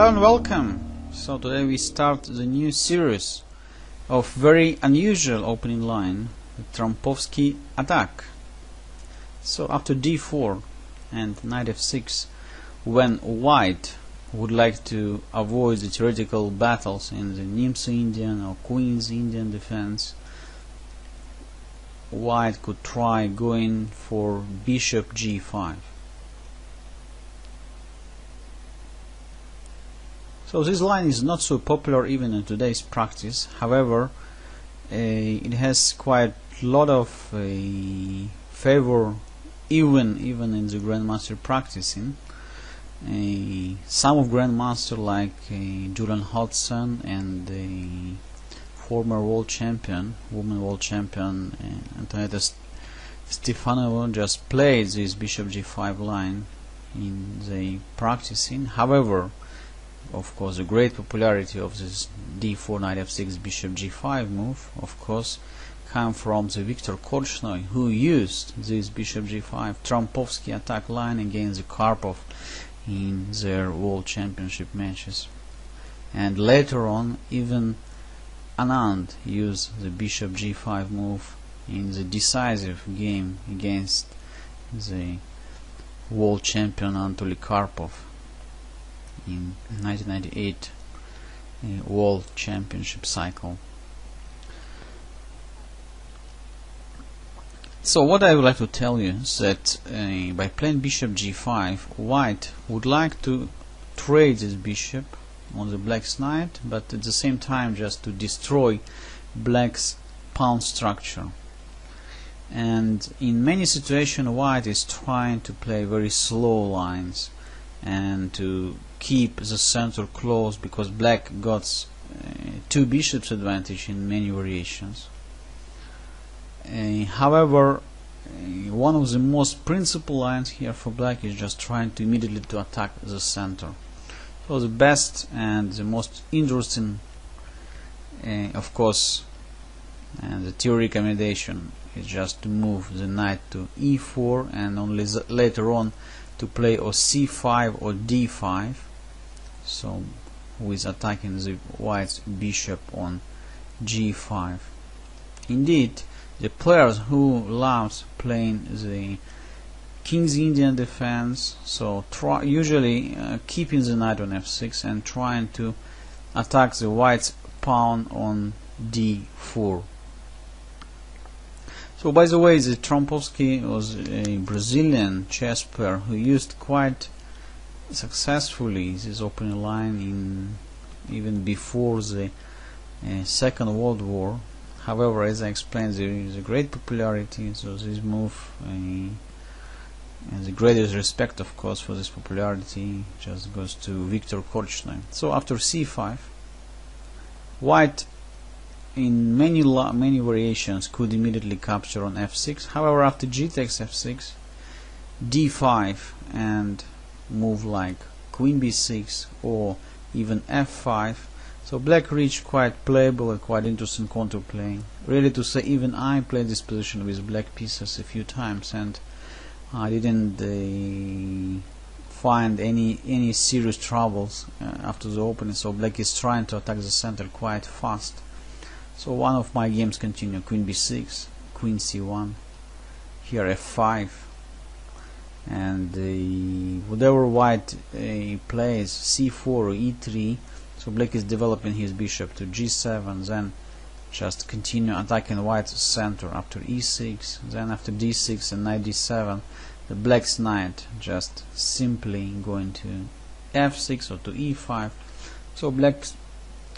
Hello and welcome. So today we start the new series of very unusual opening line, the Trompowsky Attack. So after d4 and knight f6, when white would like to avoid the theoretical battles in the Nimzo Indian or Queen's Indian defense, white could try going for bishop g5. So this line is not so popular even in today's practice. However, it has quite a lot of favor even in the grandmaster practicing. Some of grandmasters like Julian Hodgson and the former world champion, women world champion Antonetta Stefanova just played this bishop g5 line in the practicing. However, of course, the great popularity of this d4 knight f6 bishop g5 move, of course, come from the Viktor Korchnoi, who used this bishop g5 Trompowsky attack line against the Karpov in their world championship matches. And later on, even Anand used the bishop g5 move in the decisive game against the world champion Anatoly Karpov in 1998 World Championship cycle. So what I would like to tell you is that by playing bishop g5, white would like to trade this bishop on the black's knight, but at the same time just to destroy black's pawn structure. And in many situations white is trying to play very slow lines and to keep the center closed, because black got two bishops advantage in many variations. However, one of the most principal lines here for black is just trying to immediately to attack the center. So the best and the most interesting, of course, and the theory recommendation is just to move the knight to e4 and only later on to play or c5 or d5, so with attacking the white's bishop on g5. Indeed, the players who loves playing the King's Indian defense, so usually keeping the knight on f6 and trying to attack the white's pawn on d4. So by the way, the Trompowsky was a Brazilian chess player who used quite successfully this opening line even before the Second World War. However, as I explained, there is a great popularity, so this move and the greatest respect, of course, for this popularity just goes to Viktor Korchnoi. So after c5, white in many variations could immediately capture on f6. However, after g takes f6, d5 and move like queen b6 or even f5, so black reached quite playable and quite interesting counterplay. Really to say, even I played this position with black pieces a few times and I didn't find any serious troubles after the opening. So black is trying to attack the center quite fast. So one of my games continue: queen b6, queen c1, here f5, and whatever white plays c4 or e3, so black is developing his bishop to g7, then just continue attacking white's center after e6, then after d6 and knight d7, the black's knight just simply going to f6 or to e5. So black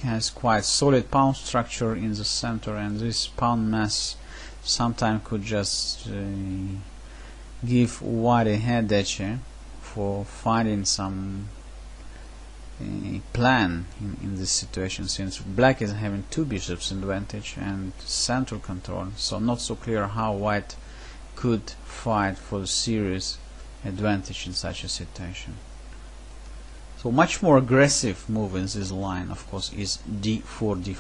has quite solid pawn structure in the center, and this pawn mass sometimes could just give white a headache for finding some plan in this situation, since black is having two bishops advantage and center control, so not so clear how white could fight for the serious advantage in such a situation. So much more aggressive move in this line, of course, is d4, d5.